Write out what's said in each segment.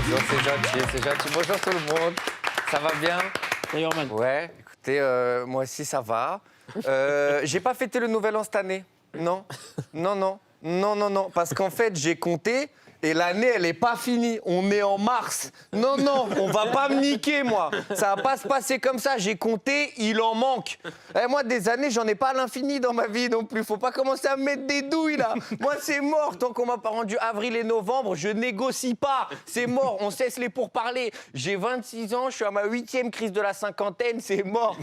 Bonjour, c'est gentil, c'est gentil. Bonjour tout le monde. Ça va bien? Salut Roman. Ouais, écoutez, moi aussi ça va. J'ai pas fêté le Nouvel An cette année. Non, non. Parce qu'en fait, j'ai compté et l'année, elle est pas finie. On est en mars. Non, on va pas me niquer, moi. Ça va pas se passer comme ça. J'ai compté, il en manque. Et moi, des années, j'en ai pas à l'infini dans ma vie non plus. Faut pas commencer à me mettre des douilles, là. Moi, c'est mort. Tant qu'on m'a pas rendu avril et novembre, je négocie pas. C'est mort. On cesse les pourparlers. J'ai 26 ans, je suis à ma 8e crise de la cinquantaine. C'est mort.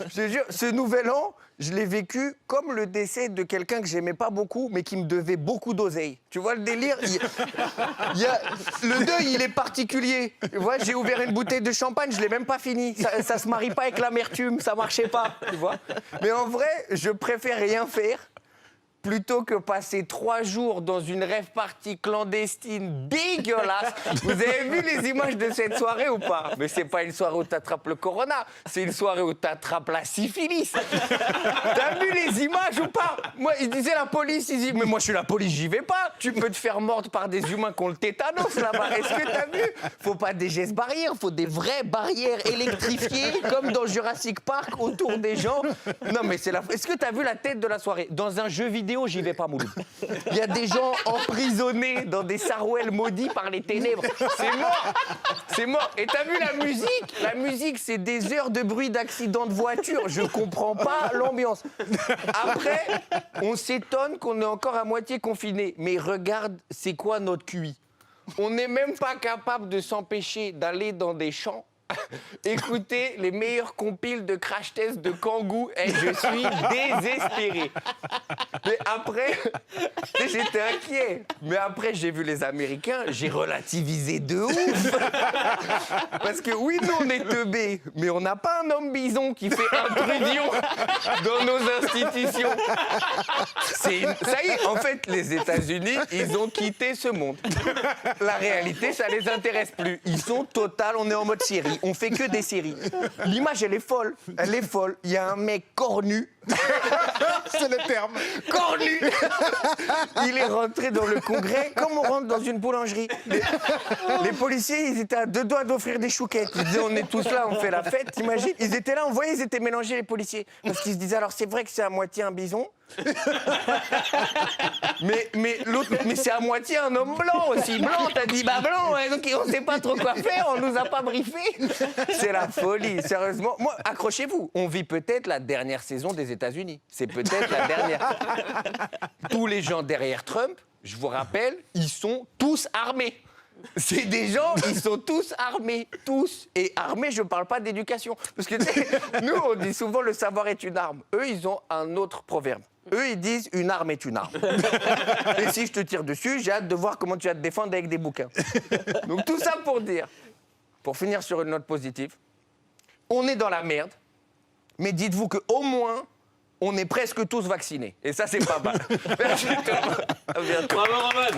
Je te jure, ce nouvel an, je l'ai vécu comme le décès de quelqu'un que j'aimais pas beaucoup, mais qui me devait beaucoup d'oseille. Tu vois le délire? Le deuil, il est particulier. Tu vois, j'ai ouvert une bouteille de champagne, je l'ai même pas fini. Ça se marie pas avec l'amertume, ça marchait pas, tu vois. Mais en vrai, je préfère rien faire plutôt que passer 3 jours dans une rave party clandestine dégueulasse. Vous avez vu les images de cette soirée ou pas? Mais c'est pas une soirée où t'attrapes le corona, c'est une soirée où t'attrapes la syphilis. T'as vu les images ou pas? Moi, ils disaient la police, ils disent, mais moi je suis la police, j'y vais pas. Tu peux te faire mordre par des humains qui ont le tétanos là-bas. Est-ce que t'as vu? Faut pas des gestes barrières, faut des vraies barrières électrifiées, comme dans Jurassic Park, autour des gens. Non mais c'est la... Est-ce que t'as vu la tête de la soirée? Dans un jeu vidéo, j'y vais pas, Mouloud. Il y a des gens emprisonnés dans des sarouels maudits par les ténèbres. C'est mort. C'est mort. Et t'as vu la musique? La musique, c'est des heures de bruit d'accident de voiture. Je comprends pas l'ambiance. Après, on s'étonne qu'on est encore à moitié confiné. Mais regarde, c'est quoi notre QI? On n'est même pas capable de s'empêcher d'aller dans des champs. Écoutez les meilleurs compiles de crash test de Kangoo et je suis désespéré. Mais après, j'étais inquiet. Mais après, j'ai vu les Américains, j'ai relativisé de ouf. Parce que oui, nous, on est teubés, mais on n'a pas un homme bison qui fait intrusion dans nos institutions. Ça y est, en fait, les États-Unis, ils ont quitté ce monde. La réalité, ça les intéresse plus. Ils sont total, on est en mode série. On fait que des séries. L'image, elle est folle. Elle est folle. Il y a un mec cornu. C'est le terme. Cornu. Il est rentré dans le congrès comme on rentre dans une boulangerie. Les policiers, ils étaient à 2 doigts d'offrir des chouquettes. Ils disaient, on est tous là, on fait la fête. T'imagines? Ils étaient là, on voyait, ils étaient mélangés, les policiers. Parce qu'ils se disaient, alors c'est vrai que c'est à moitié un bison. mais c'est à moitié un homme blanc aussi. Blanc, t'as dit, bah blanc, ouais, donc on sait pas trop quoi faire, on nous a pas briefé. C'est la folie, sérieusement. Moi, accrochez-vous, on vit peut-être la dernière saison des États-Unis. C'est peut-être la dernière. Tous les gens derrière Trump, je vous rappelle, ils sont tous armés. C'est des gens, ils sont tous armés, tous. Et armés, je ne parle pas d'éducation. Parce que tu sais, nous, on dit souvent le savoir est une arme. Eux, ils ont un autre proverbe. Eux, ils disent une arme est une arme. Et si je te tire dessus, j'ai hâte de voir comment tu vas te défendre avec des bouquins. Donc tout ça pour dire, pour finir sur une note positive, on est dans la merde, mais dites-vous qu'au moins, on est presque tous vaccinés. Et ça, c'est pas mal. Merci Thomas. À bientôt. Bravo Roman.